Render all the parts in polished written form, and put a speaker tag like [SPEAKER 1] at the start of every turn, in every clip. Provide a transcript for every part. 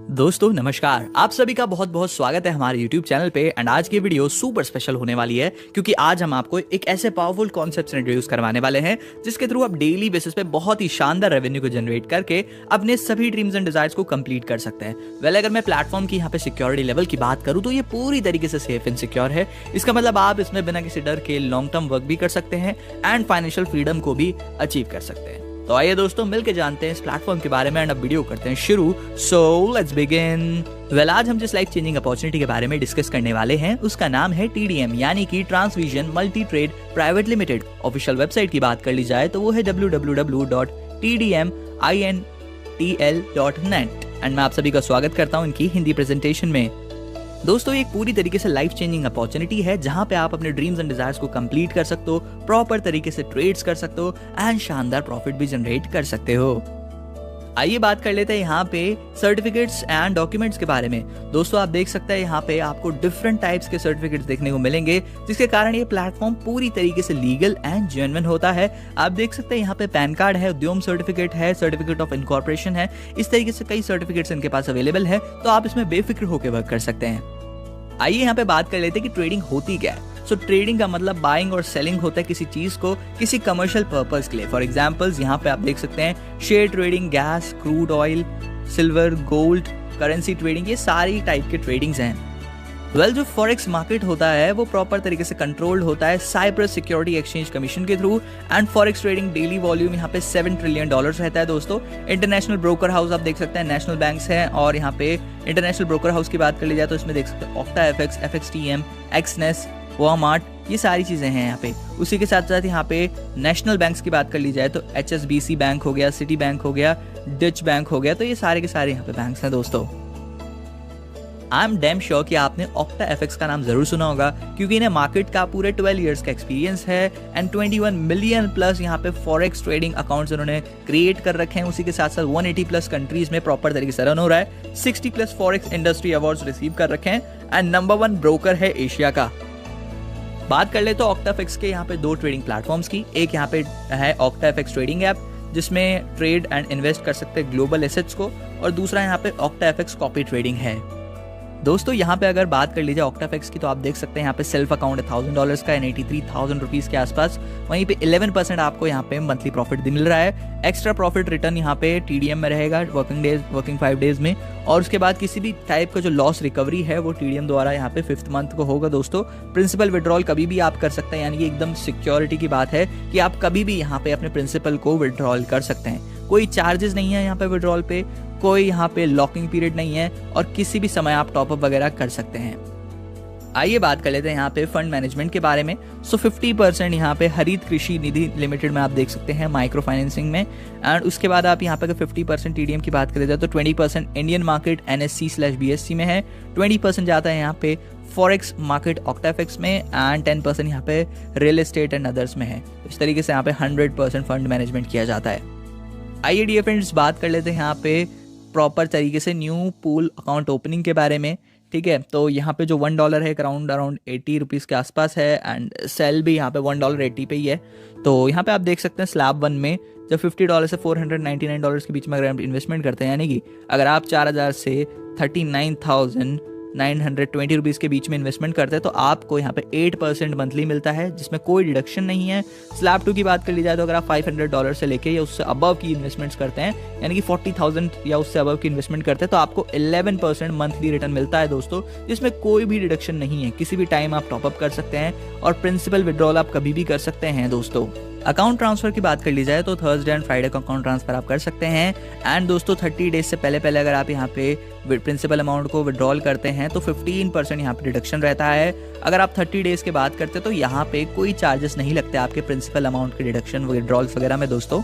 [SPEAKER 1] दोस्तों नमस्कार, आप सभी का बहुत बहुत स्वागत है हमारे YouTube चैनल पे। एंड आज की वीडियो सुपर स्पेशल होने वाली है क्योंकि आज हम आपको एक ऐसे पावरफुल कॉन्सेप्ट इंट्रोड्यूस करवाने वाले हैं जिसके थ्रू आप डेली बेसिस पे बहुत ही शानदार रेवेन्यू को जनरेट करके अपने सभी ड्रीम्स एंड डिजायर्स को कंप्लीट कर सकते हैं। वेल, अगर मैं प्लेटफॉर्म की यहाँ पे सिक्योरिटी लेवल की बात करूँ तो ये पूरी तरीके से सेफ एंड सिक्योर है। इसका मतलब आप इसमें बिना किसी डर के लॉन्ग टर्म वर्क भी कर सकते हैं एंड फाइनेंशियल फ्रीडम को भी अचीव कर सकते हैं। तो आइए दोस्तों मिलके जानते हैं इस प्लेटफॉर्म के बारे में एंड अब वीडियो करते हैं शुरू। So let's begin. वेल, आज हम जिस लाइफ चेंजिंग अपॉर्चुनिटी के बारे में डिस्कस करने वाले हैं उसका नाम है TDM यानी कि Transvision Multi Trade Private Limited. Official website की बात कर ली जाए तो वो है www.tdmintl.net। एंड मैं आप सभी का स्वागत करता हूँ इनकी हिंदी प्रेजेंटेशन में। दोस्तों, ये एक पूरी तरीके से लाइफ चेंजिंग अपॉर्चुनिटी है जहां पे आप अपने ड्रीम्स एंड डिजायर्स को कंप्लीट कर सकते हो, प्रॉपर तरीके से ट्रेड्स कर सकते हो एंड शानदार प्रॉफिट भी जनरेट कर सकते हो। आइए बात कर लेते हैं यहाँ पे सर्टिफिकेट्स एंड डॉक्यूमेंट्स के बारे में। दोस्तों, आप देख सकते हैं यहाँ पे आपको डिफरेंट टाइप्स के सर्टिफिकेट्स देखने को मिलेंगे जिसके कारण ये प्लेटफॉर्म पूरी तरीके से लीगल एंड जेन्युइन होता है। आप देख सकते हैं यहाँ पे पैन कार्ड है, उद्यम सर्टिफिकेट है, सर्टिफिकेट ऑफ इनकॉर्पोरेशन है। इस तरीके से कई सर्टिफिकेट्स इनके पास अवेलेबल है, तो आप इसमें बेफिक्र होकर वर्क कर सकते हैं। आइए यहाँ पे बात कर लेते हैं कि ट्रेडिंग होती क्या है। सो ट्रेडिंग का मतलब बाइंग और सेलिंग होता है किसी चीज को किसी कमर्शियल पर्पस के लिए। फॉर एग्जांपल्स यहाँ पे आप देख सकते हैं share trading, gas, crude oil, silver, gold, currency trading, ये सारी टाइप के ट्रेडिंग्स हैं। वेल, जो फॉरेक्स मार्केट होता है वो प्रॉपर तरीके से कंट्रोल्ड होता है साइप्रस सिक्योरिटी एक्सचेंज कमीशन के through. And forex trading daily volume यहाँ पे $7 ट्रिलियन रहता है। दोस्तों, इंटरनेशनल ब्रोकर हाउस आप देख सकते हैं, नेशनल बैंक्स हैं और यहाँ पे इंटरनेशनल ब्रोकर हाउस की बात कर ली जाए तो इसमें देख सकते हैं octa FX, FXTM, Exness, Walmart, ये सारी चीजें हैं यहाँ पे। उसी के साथ साथ यहाँ पे नेशनल बैंक्स की बात कर ली जाए तो HSBC बैंक हो गया, सिटी बैंक हो गया, डच बैंक हो गया, तो ये सारे के सारे यहाँ पे बैंक्स हैं। दोस्तों, आई एम डैम श्योर कि आपने ऑक्टा FX का नाम जरूर सुना होगा क्योंकि इन्हें मार्केट का पूरे 12 इयर्स का एक्सपीरियंस है एंड 21 मिलियन प्लस यहाँ पे फॉरेक्स ट्रेडिंग अकाउंट्स उन्होंने क्रिएट कर रखे हैं। उसी के साथ साथ 180 प्लस कंट्रीज में प्रॉपर तरीके से रन हो रहा है। 60 plus forex industry awards receive कर रखे हैं एंड नंबर 1 ब्रोकर है एशिया का। बात कर ले तो ऑक्टा FX के यहाँ पे 2 ट्रेडिंग प्लेटफॉर्म्स की। एक यहाँ पे है ऑक्टा FX ट्रेडिंग ऐप जिसमें ट्रेड एंड इन्वेस्ट कर सकते हैं ग्लोबल एसेट्स को, और दूसरा यहाँ पे ऑक्टा FX कॉपी ट्रेडिंग है। दोस्तों, यहाँ पे अगर बात कर लीजिए ऑक्टा FX की तो आप देख सकते हैं यहाँ पे सेल्फ अकाउंट है $1,000 का एंड 83,000 रुपीज के आसपास। वहीं पे 11% आपको यहाँ पे मंथली प्रॉफिट मिल रहा है। एक्स्ट्रा प्रॉफिट रिटर्न यहाँ पे TDM में रहेगा वर्किंग 5 डेज में, और उसके बाद किसी भी टाइप का जो लॉस रिकवरी है वो TDM द्वारा यहाँ पे 5th मंथ को होगा। दोस्तों, प्रिंसिपल विड्रॉल कभी भी आप कर सकते हैं, यानी कि एकदम सिक्योरिटी की बात है कि आप कभी भी यहाँ पे अपने प्रिंसिपल को विड्रॉल कर सकते हैं। कोई चार्जेस नहीं है यहाँ पे विड्रॉल पे, कोई यहाँ पे लॉकिंग पीरियड नहीं है और किसी भी समय आप टॉपअप वगैरह कर सकते हैं। आइए बात कर लेते हैं यहाँ पे फंड मैनेजमेंट के बारे में। सो 50% यहाँ पे हरित कृषि निधि लिमिटेड में आप देख सकते हैं माइक्रो फाइनेंसिंग में, एंड उसके बाद आप यहाँ पे अगर 50% TDM की बात करें तो 20% इंडियन मार्केट NSE/BSE में है, 20% जाता है यहाँ पे फॉरेक्स मार्केट ऑक्टा FX में एंड 10% यहाँ पे रियल एस्टेट एंड अदर्स में है। इस तरीके से यहाँ पे 100% फंड मैनेजमेंट किया जाता है। आइए डियर फ्रेंड्स बात कर लेते हैं यहाँ पे प्रॉपर तरीके से न्यू पूल अकाउंट ओपनिंग के बारे में। ठीक है, तो यहाँ पे जो $1 है अराउंड 80 रुपीज़ के आसपास है एंड सेल भी यहाँ पे $1.80 पे ही है। तो यहाँ पे आप देख सकते हैं स्लैब 1 में जब $50 से $499 के बीच में अगर आप इन्वेस्टमेंट करते हैं, यानी कि अगर आप 4,000 से 39,920 रुपीज़ के बीच में इन्वेस्टमेंट करते हैं तो आपको यहाँ पे 8% मंथली मिलता है जिसमें कोई डिडक्शन नहीं है। स्लैब 2 की बात कर ली जाए तो अगर आप $500 से लेके या उससे अबव की इन्वेस्टमेंट्स करते हैं, यानी कि 40,000 या उससे अबव की इन्वेस्टमेंट करते हैं, तो आपको 11% मंथली रिटर्न मिलता है। दोस्तों, जिसमें कोई भी डिडक्शन नहीं है, किसी भी टाइम आप टॉपअप कर सकते हैं और प्रिंसिपल विड्रॉल आप कभी भी कर सकते हैं। दोस्तों, अकाउंट ट्रांसफर की बात कर ली जाए तो थर्सडे एंड फ्राइडे को अकाउंट ट्रांसफर आप कर सकते हैं एंड दोस्तों 30 डेज से पहले अगर आप यहाँ पे प्रिंसिपल अमाउंट को विड्रॉल करते हैं तो 15% यहाँ पे डिडक्शन रहता है। अगर आप 30 डेज के बाद करते हैं तो यहाँ पे कोई चार्जेस नहीं लगते आपके प्रिंसिपल अमाउंट के डिडक्शन विड्रॉल्स वगैरह में। दोस्तों,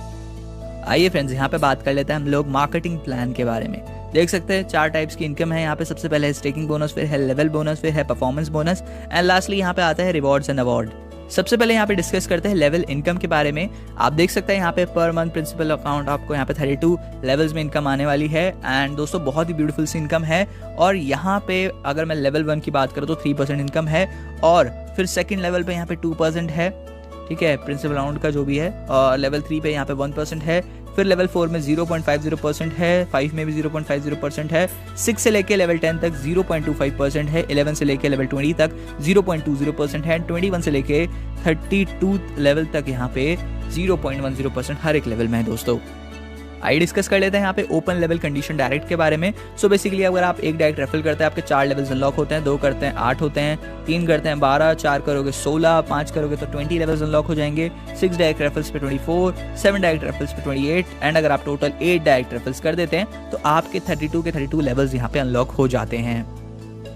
[SPEAKER 1] आइए फ्रेंड्स यहाँ पे बात कर लेते हैं हम लोग मार्केटिंग प्लान के बारे में। देख सकते हैं 4 टाइप्स की इनकम है यहाँ पे। सबसे पहले है स्टेकिंग बोनस, फिर है लेवल बोनस, फिर है परफॉर्मेंस बोनस एंड लास्टली यहाँ पे आता है रिवॉर्ड्स एंड अवार्ड। सबसे पहले यहाँ पे डिस्कस करते हैं लेवल इनकम के बारे में। आप देख सकते हैं यहाँ पे पर मंथ प्रिंसिपल अकाउंट आपको यहाँ पे 32 लेवल्स में इनकम आने वाली है एंड दोस्तों बहुत ही ब्यूटीफुल सी इनकम है। और यहाँ पे अगर मैं लेवल 1 की बात करूँ तो 3% इनकम है और फिर सेकंड लेवल पे यहाँ पे 2% है। ठीक है, प्रिंसिपल अमाउंट का जो भी है। और लेवल 3 पे यहाँ पे 1% है, फिर लेवल 4 में 0.50% है, 5 में भी 0.50% है, 6 से लेके लेवल 10 तक 0.25% है, 11 से लेके लेवल 20 तक 0.20% है, 21 से लेके 32 लेवल तक यहाँ पे 0.10% हर एक लेवल में है दोस्तों। आइए डिस्कस कर लेते हैं यहाँ पे ओपन लेवल कंडीशन डायरेक्ट के बारे में। सो बेसिकली अगर आप एक डायरेक्ट रेफरल करते हैं आपके 4 लेवल्स अनलॉक होते हैं, 2 करते हैं 8 होते हैं, 3 करते हैं 12, 4 करोगे 16, 5 करोगे तो 20 लेवल्स अनलॉक हो जाएंगे, 6 डायरेक्ट रेफरल्स पे 24, 7 डायरेक्ट रेफरल्स पे 28 एंड अगर आप टोटल 8 डायरेक्ट रेफरल्स कर देते हैं तो आपके 32 लेवल्स यहाँ पे अनलॉक हो जाते हैं।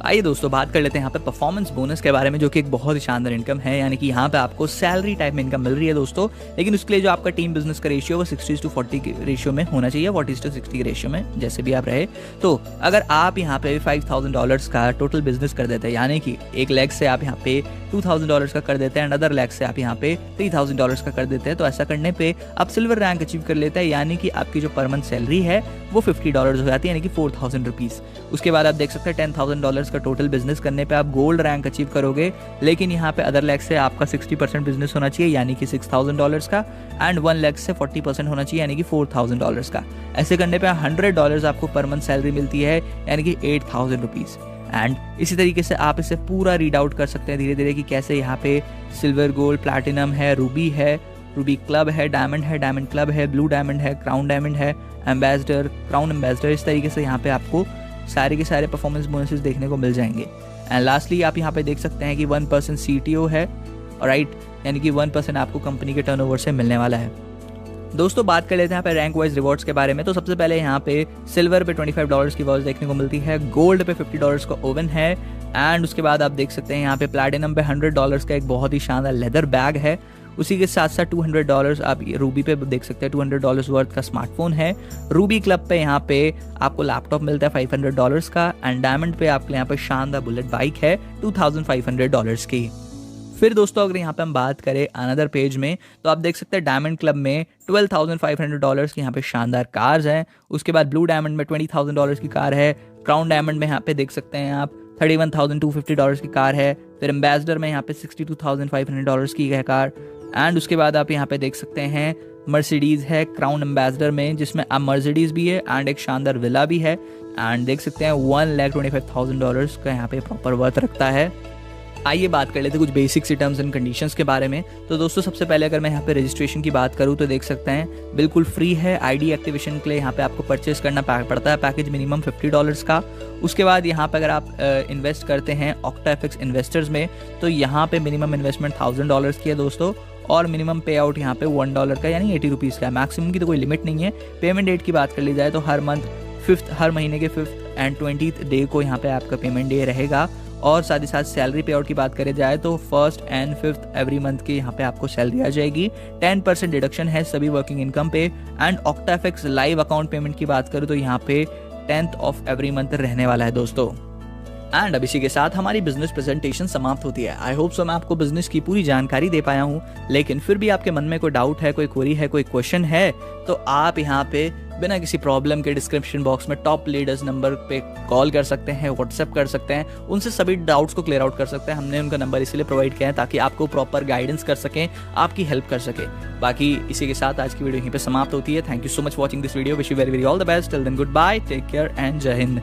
[SPEAKER 1] आइए दोस्तों बात कर लेते हैं यहाँ पे परफॉर्मेंस बोनस के बारे में, जो कि एक बहुत ही शानदार इनकम है, यानी कि यहाँ पे आपको सैलरी टाइप में इनकम मिल रही है दोस्तों, लेकिन उसके लिए जो आपका टीम बिजनेस का रेशियो वो 60:40 के रेशियो में होना चाहिए, 40:60 के रेशियो में, जैसे भी आप रहे। तो अगर आप यहाँ पे $5,000 का टोटल बिजनेस कर देते हैं, यानी कि एक लेग से आप यहाँ पे $2,000 का कर देते हैं, अदर लेग से आप यहाँ पे $3,000 का कर देते हैं, तो ऐसा करने पे आप सिल्वर रैंक अचीव कर लेते हैं, यानी कि आपकी जो पर मंथ सैलरी है वो $50 हो जाती है, यानी कि 4,000 रुपीज़। उसके बाद आप देख सकते हैं $10,000 का टोटल बिजनेस करने पे आप गोल्ड रैंक अचीव करोगे, लेकिन यहाँ पे अदर लेग से आपका 60% बिजनेस होना चाहिए, यानी कि $6,000 का, एंड 1 लेग से 40% होना चाहिए, यानी कि $4,000 का। ऐसे करने पे $100 आपको पर मंथ सैलरी मिलती है, यानी कि 8,000 रुपीज़। एंड इसी तरीके से आप इसे पूरा रीड आउट कर सकते हैं धीरे धीरे कि कैसे यहाँ पे सिल्वर, गोल्ड, प्लैटिनम है, रूबी क्लब है, डायमंड क्लब है, ब्लू डायमंड है, क्राउन डायमंड है, एम्बेसडर, क्राउन एम्बेसडर, इस तरीके से यहाँ पे आपको सारे के सारे परफॉर्मेंस बोनसेस देखने को मिल जाएंगे। एंड लास्टली आप यहाँ पे देख सकते हैं कि 1% CTO है, राइट, यानी कि 1% आपको कंपनी के टर्नओवर से मिलने वाला है। दोस्तों बात कर लेते हैं यहाँ पे रैंक वाइज रिवॉर्ड्स के बारे में। तो सबसे पहले यहाँ पे सिल्वर पे $25 की वॉच देखने को मिलती है, गोल्ड पे $50 का ओवन है, एंड उसके बाद आप देख सकते हैं यहाँ पे प्लैटिनम पे $100 का एक बहुत ही शानदार लेदर बैग है। उसी के साथ साथ $200 आप रूबी पे देख सकते हैं, $200 वर्थ का स्मार्टफोन है। रूबी क्लब पे यहाँ पे आपको लैपटॉप मिलता है $500 का, एंड डायमंड पे आपके यहाँ पे शानदार बुलेट बाइक है $2,500 की। फिर दोस्तों अगर यहाँ पे हम बात करें अनदर पेज में, तो आप देख सकते हैं डायमंड क्लब में $12,500 की यहाँ पे शानदार कार्स हैं। उसके बाद ब्लू डायमंड में $20,000 की कार है, क्राउन डायमंड में यहाँ पे देख सकते हैं आप $31,250 की कार है, फिर एम्बेसडर में यहाँ पे $62,500 की है कार, एंड उसके बाद आप यहाँ पे देख सकते हैं मर्सिडीज़ है क्राउन एम्बेसडर में, जिसमें अब मर्सिडीज़ भी है एंड एक शानदार विला भी है, एंड देख सकते हैं $1,25,000 का यहाँ पे प्रॉपर वर्थ रखता है। आइए बात कर लेते हैं कुछ बेसिक सी टर्म्स एंड कंडीशंस के बारे में। तो दोस्तों सबसे पहले अगर मैं यहाँ पे रजिस्ट्रेशन की बात करूँ तो देख सकते हैं बिल्कुल फ्री है। आईडी एक्टिवेशन के लिए यहाँ पे आपको परचेस करना पड़ता है, पैकेज मिनिमम $50 का। उसके बाद यहाँ पे अगर आप इन्वेस्ट करते हैं OctaFX इन्वेस्टर्स में, तो यहाँ पे मिनिमम इन्वेस्टमेंट $1,000 की है दोस्तों, और मिनिमम पे आउट यहाँ पे $1 का यानी 80 रुपीज़ का है। मैक्सिमम की तो कोई लिमिट नहीं है। पेमेंट डेट की बात कर ली जाए तो हर महीने के 5th एंड 20th डे को यहाँ पे आपका पेमेंट डे रहेगा, और साथ ही साथ सैलरी पे आउट की बात करें जाए तो 1st and 5th every month की यहाँ पे आपको सैलरी आ जाएगी। 10% डिडक्शन है सभी वर्किंग इनकम पे, and OctaFX live account payment की बात करूँ तो यहाँ पे 10th ऑफ एवरी मंथ रहने वाला है दोस्तों। एंड अब इसी के साथ हमारी बिजनेस प्रेजेंटेशन समाप्त होती है। आई होप सो मैं आपको बिजनेस की पूरी जानकारी दे पाया हूँ, लेकिन फिर भी आपके मन में कोई डाउट है, कोई क्वेरी है, कोई क्वेश्चन है, तो आप यहाँ पे बिना किसी प्रॉब्लम के डिस्क्रिप्शन बॉक्स में टॉप लीडर्स नंबर पे कॉल कर सकते हैं, व्हाट्सएप कर सकते हैं, उनसे सभी डाउट्स को क्लियर आउट कर सकते हैं। हमने उनका नंबर इसलिए प्रोवाइड किया है ताकि आपको प्रॉपर गाइडेंस कर सकें, आपकी हेल्प कर सके। बाकी इसी के साथ आज की वीडियो यहीं पे समाप्त होती है। Thank you so much watching this video. Wish you very very all the best. Till then good bye, take care and जय हिंद।